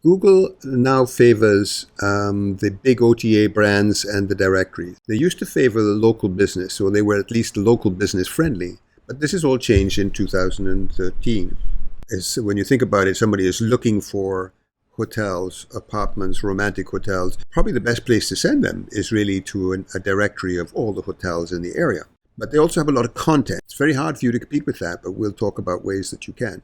Google now favors the big OTA brands and the directories. They used to favor the local business, or they were at least local business friendly. But this has all changed in 2013. When you think about it, somebody is looking for hotels, apartments, romantic hotels. Probably the best place to send them is really to a directory of all the hotels in the area. But they also have a lot of content. It's very hard for you to compete with that, but we'll talk about ways that you can.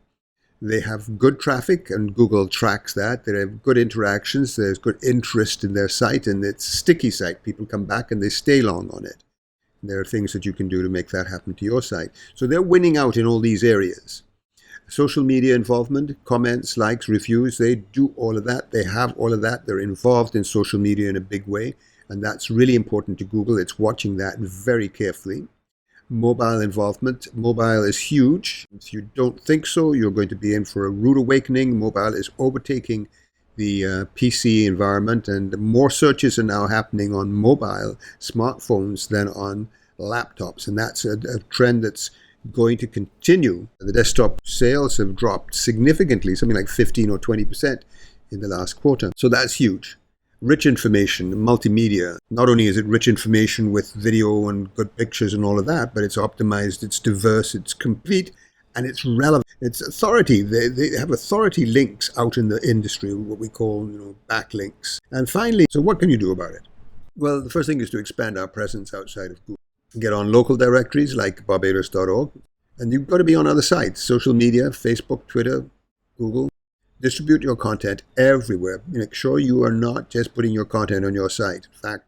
They have good traffic, and Google tracks that. They have good interactions. There's good interest in their site, and it's a sticky site. People come back and they stay long on it. There are things that you can do to make that happen to your site. So they're winning out in all these areas. Social media involvement, comments, likes, reviews, they do all of that. They have all of that. They're involved in social media in a big way, and that's really important to Google. It's watching that very carefully. Mobile involvement. Mobile is huge. If you don't think so, you're going to be in for a rude awakening. Mobile is overtaking the PC environment, and more searches are now happening on mobile smartphones than on laptops. And that's a trend that's going to continue. The desktop sales have dropped significantly, something like 15 or 20% in the last quarter. So that's huge. Rich information, multimedia. Not only is it rich information with video and good pictures and all of that, but it's optimized, it's diverse, it's complete, and it's relevant. It's authority. They have authority links out in the industry, what we call backlinks. And finally, so what can you do about it? Well, the first thing is to expand our presence outside of Google. Get on local directories like barbados.org, and you've got to be on other sites, social media, Facebook, Twitter, Google. Distribute your content everywhere. Make sure you are not just putting your content on your site. In fact,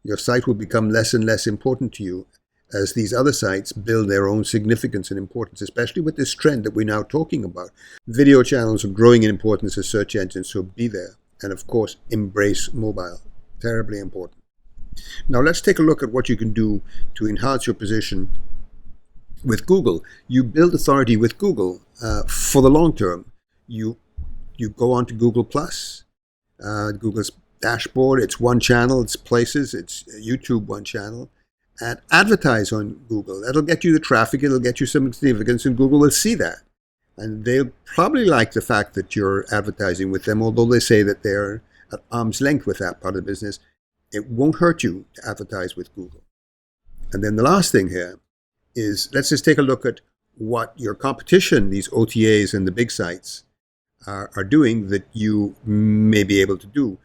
your site will become less and less important to you as these other sites build their own significance and importance, especially with this trend that we're now talking about. Video channels are growing in importance as search engines, so be there. And of course, embrace mobile. Terribly important. Now let's take a look at what you can do to enhance your position with Google. You build authority with Google for the long term. You go on to Google+, Google's dashboard. It's one channel, it's Places, it's YouTube one channel, and advertise on Google. That'll get you the traffic, it'll get you some significance, and Google will see that. And they'll probably like the fact that you're advertising with them, although they say that they're at arm's length with that part of the business. It won't hurt you to advertise with Google. And then the last thing here is, let's just take a look at what your competition, these OTAs and the big sites, are doing that you may be able to do.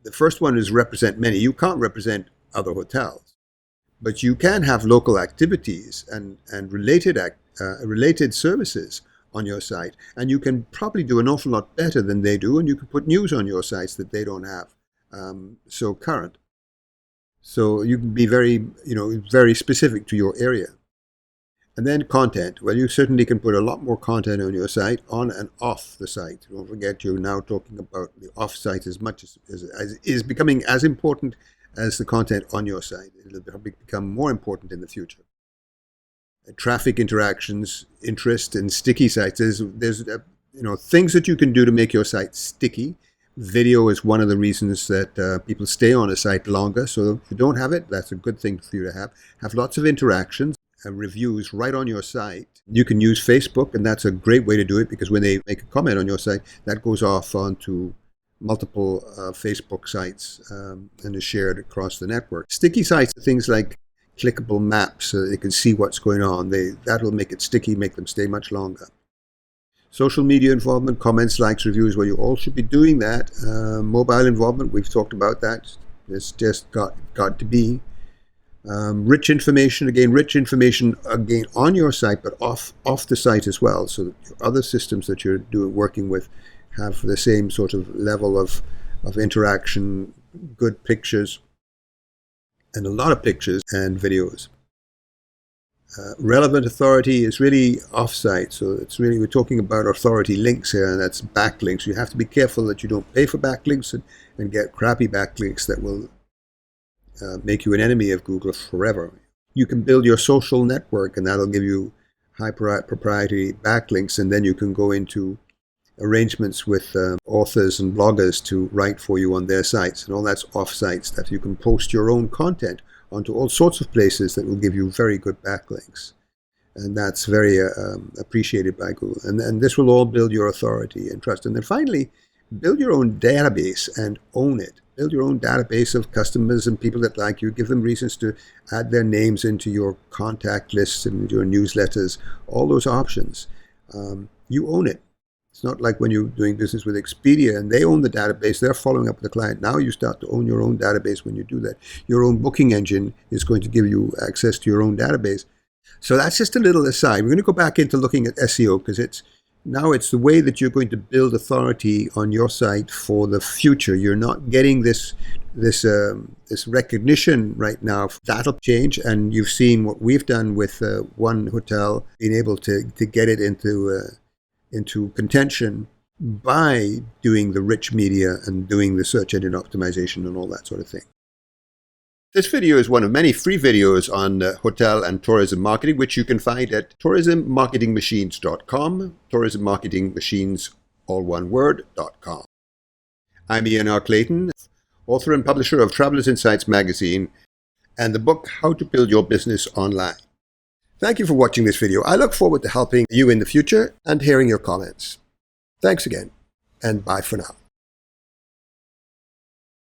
The first one is represent many. You can't represent other hotels, but you can have local activities and related services on your site, and you can probably do an awful lot better than they do, and you can put news on your sites that they don't have so current. So you can be very specific to your area. And then content. Well, you certainly can put a lot more content on your site, on and off the site. Don't forget, you're now talking about the off site as much as is becoming as important as the content on your site. It'll probably become more important in the future. Traffic interactions, interest, and sticky sites. There's things that you can do to make your site sticky. Video is one of the reasons that people stay on a site longer. So if you don't have it, that's a good thing for you to have. Have lots of interactions. Reviews right on your site. You can use Facebook, and that's a great way to do it, because when they make a comment on your site, that goes off onto multiple Facebook sites and is shared across the network. Sticky sites are things like clickable maps, so they can see what's going on. That'll make it sticky, make them stay much longer. Social media involvement, comments, likes, reviews, well, you all should be doing that. Mobile involvement, we've talked about that. It's just got to be. Rich information on your site, but off the site as well, so that your other systems that you're working with have the same sort of level of interaction, good pictures, and a lot of pictures and videos. Relevant authority is really off-site, so we're talking about authority links here, and that's backlinks. You have to be careful that you don't pay for backlinks and get crappy backlinks that will make you an enemy of Google forever. You can build your social network, and that'll give you high proprietary backlinks, and then you can go into arrangements with authors and bloggers to write for you on their sites, and all that's off-sites, that you can post your own content onto all sorts of places that will give you very good backlinks. And that's very appreciated by Google. And this will all build your authority and trust. And then finally, build your own database and own it. Build your own database of customers and people that like you. Give them reasons to add their names into your contact lists and your newsletters. All those options. You own it. It's not like when you're doing business with Expedia and they own the database, they're following up with the client. Now you start to own your own database when you do that. Your own booking engine is going to give you access to your own database. So that's just a little aside. We're going to go back into looking at SEO because it's the way that you're going to build authority on your site for the future. You're not getting this recognition right now. That'll change, and you've seen what we've done with one hotel, being able to get it into contention by doing the rich media and doing the search engine optimization and all that sort of thing. This video is one of many free videos on hotel and tourism marketing, which you can find at tourismmarketingmachines.com, tourismmarketingmachines, all one word.com. I'm Ian R. Clayton, author and publisher of Travelers Insights magazine and the book How to Build Your Business Online. Thank you for watching this video. I look forward to helping you in the future and hearing your comments. Thanks again, and bye for now.